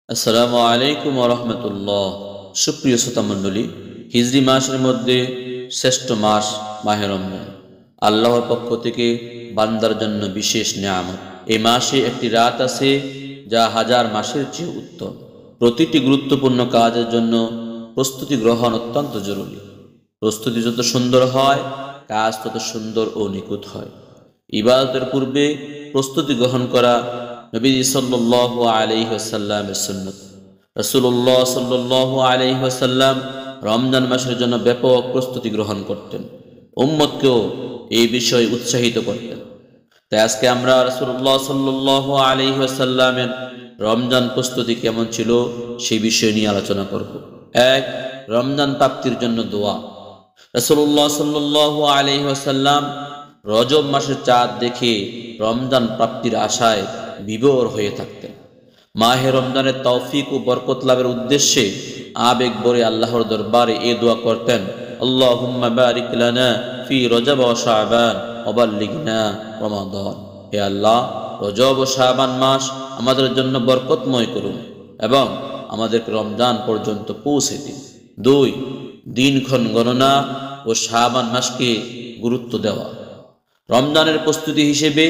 আসসালামু আলাইকুম ওয়া রাহমাতুল্লাহ। সুপ্রিয় শ্রোতা মণ্ডলী, হিজরি মাসের মধ্যে শ্রেষ্ঠ মাস মাহে রমজান আল্লাহর পক্ষ থেকে বান্দার জন্য বিশেষ নিয়ামত। এই মাসে একটি রাত আছে যা হাজার মাসের চেয়ে উত্তম। প্রতিটি গুরুত্বপূর্ণ কাজের জন্য প্রস্তুতি গ্রহণ অত্যন্ত জরুরি। প্রস্তুতি যত সুন্দর হয়, কাজ তত সুন্দর ও নিখুঁত হয়। ইবাদতের পূর্বে প্রস্তুতি গ্রহণ করা নবী সাল্লাল্লাহু আলাইহি ওয়াসাল্লামের সুন্নত। রাসূলুল্লাহ সাল্লাল্লাহু আলাইহি ওয়াসাল্লাম রমজান মাসের জন্য ব্যাপক প্রস্তুতি গ্রহণ করতেন, উম্মতকেও এই বিষয়ে উৎসাহিত করতেন। তাই আজকে আমরা রাসূলুল্লাহ সাল্লাল্লাহু আলাইহি ওয়াসাল্লামের রমজান প্রস্তুতি কেমন ছিল সেই বিষয় নিয়ে আলোচনা করব। এক, রমজান প্রাপ্তির জন্য দোয়া। রাসূলুল্লাহ সাল্লাল্লাহু আলাইহি ওয়াসাল্লাম রজব মাসের চাঁদ দেখে রমজান প্রাপ্তির আশায় বিভোর হয়ে থাকতেন। মাহে রমজানের তৌফিক ও বরকত লাভের উদ্দেশ্যে আবেগ ভরে আল্লাহর দরবারে এ দোয়া করতেন, আল্লাহুম্মা বারিক লানা ফি রজব ওয়া শাবান ওয়া বাল্লিগনা রমাদান। হে আল্লাহ, রজব ও শাবান মাস আমাদের জন্য বরকতময় করুন এবং আমাদেরকে রমজান পর্যন্ত পৌঁছে দিন। দুই, দিনক্ষণ গণনা ও শাবান মাসকে গুরুত্ব দেওয়া। রমজানের প্রস্তুতি হিসেবে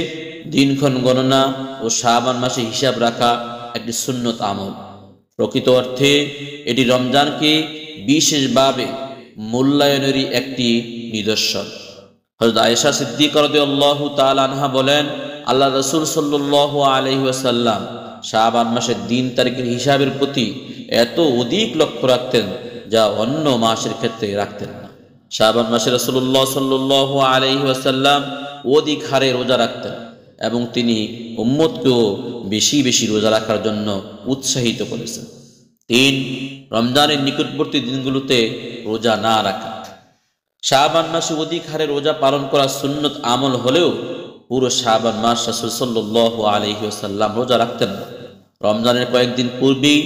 দিনক্ষণ গণনা ও শাবান মাসে হিসাব রাখা একটি সুন্নত আমল। প্রকৃত অর্থে এটি রমজানকে বিশেষভাবে মূল্যায়নেরই একটি নিদর্শন। হযরত আয়েশা সিদ্দিকা রাদিয়াল্লাহু তাআলা আনহা বলেন, আল্লাহ রাসূল সাল্লাল্লাহু আলাইহি ওয়াসাল্লাম শাবান মাসের দিন তারিখের হিসাবের প্রতি এত অধিক লক্ষ্য রাখতেন যা অন্য মাসের ক্ষেত্রে রাখতেন না। শাবান মাসে রাসূলুল্লাহ সাল্লাল্লাহু আলাইহি ওয়াসাল্লাম অধিক হারে রোজা রাখতেন এবং তিনি উম্মতকেও বেশি বেশি রোজা রাখার জন্য উৎসাহিত করেছেন। তিন, রমজানের নিকটবর্তী দিনগুলোতে রোজা না রাখা। শাবান মাসে অধিক হারে রোজা পালন করা সুন্নত আমল হলেও পুরো শাবান মাস রাসূল সাল্লাল্লাহু আলাইহি ওয়াসাল্লাম রোজা রাখতেন না। রমজানের কয়েকদিন পূর্বেই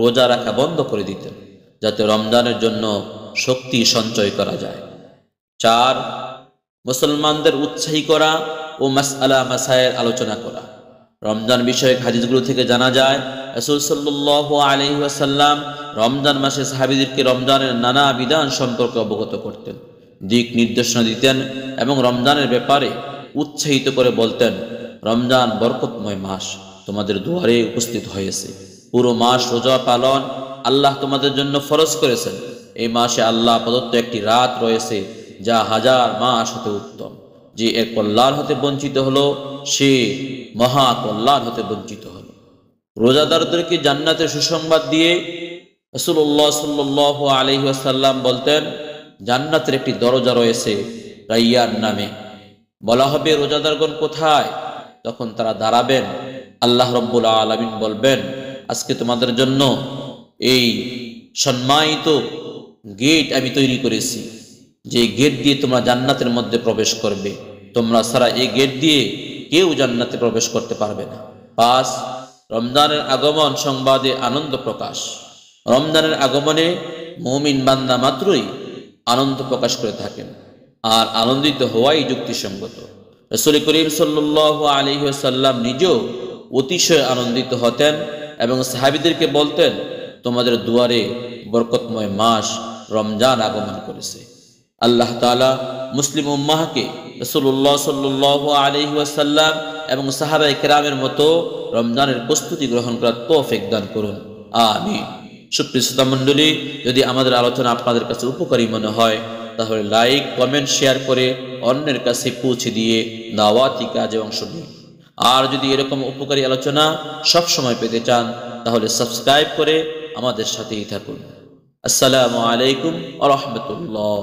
রোজা রাখা বন্ধ করে দিতেন যাতে রমজানের জন্য শক্তি সঞ্চয় করা যায়। চার, মুসলমানদের উৎসাহী করা ও মাসআলা মাসায়েল আলোচনা করা। রমজান বিষয়ক হাদিসগুলো থেকে জানা যায়, রাসূল সাল্লাল্লাহু আলাইহি ওয়াসাল্লাম রমজান মাসে সাহাবীদেরকে রমজানের নানা বিধান সম্পর্কে অবগত করতেন, দিক নির্দেশনা দিতেন এবং রমজানের ব্যাপারে উৎসাহিত করে বলতেন, রমজান বরকতময় মাস তোমাদের দুয়ারে উপস্থিত হয়েছে। পুরো মাস রোজা পালন আল্লাহ তোমাদের জন্য ফরজ করেছেন। এই মাসে আল্লাহ প্রদত্ত একটি রাত রয়েছে যা হাজার মাস হতে উত্তম। যে এর কল্যাণ হতে বঞ্চিত হলো সে মহা কল্যাণ হতে বঞ্চিত হলো। রোজাদারদেরকে জান্নাতের সুসংবাদ দিয়ে রাসূলুল্লাহ সাল্লাল্লাহু আলাইহি ওয়াসাল্লাম বলতেন, জান্নাতের একটি দরজা রয়েছে রাইয়ান নামে। বলা হবে, রোজাদারগণ কোথায়? তখন তারা দাঁড়াবেন। আল্লাহ রাব্বুল আলামিন বলবেন, আজকে তোমাদের জন্য এই সম্মানিত গেট আমি তৈরি করেছি, যে গেট দিয়ে তোমরা জান্নাতের মধ্যে প্রবেশ করবে। তোমরা ছাড়া এই গেট দিয়ে কেউ জান্নাতে প্রবেশ করতে পারবে না। 5, রমজানের আগমন সংবাদে আনন্দ প্রকাশ। রমজানের আগমনে মুমিন বান্দা মাত্রই আনন্দ প্রকাশ করে থাকেন, আর আনন্দিত হওয়াই যুক্তিসঙ্গত। রাসূল করিম সাল্লাল্লাহু আলাইহি ওয়াসাল্লাম নিজেও অতিশয় আনন্দিত হতেন এবং সাহাবীদেরকে বলতেন, তোমাদের দুয়ারে বরকতময় মাস রমজান আগমন করেছে। আল্লাহ তাআলা মুসলিম উম্মাহকে রাসূলুল্লাহ সাল্লাল্লাহু আলাইহি ওয়াসাল্লাম এবং সাহাবায়ে কেরামের মতো রমজানের প্রস্তুতি গ্রহণ করার তৌফিক দান করুন, আমিন। সুপ্রিয় শ্রোতা মণ্ডলী, যদি আমাদের আলোচনা আপনাদের কাছে উপকারী মনে হয় তাহলে লাইক, কমেন্ট, শেয়ার করে অন্যের কাছে পৌঁছে দিয়ে দাওয়াতি কাজে অংশ নিন। আর যদি এরকম উপকারী আলোচনা সব সময় পেতে চান তাহলে সাবস্ক্রাইব করে আমাদের সাথেই থাকুন। আসসালামু আলাইকুম ওয়া রাহমাতুল্লাহ।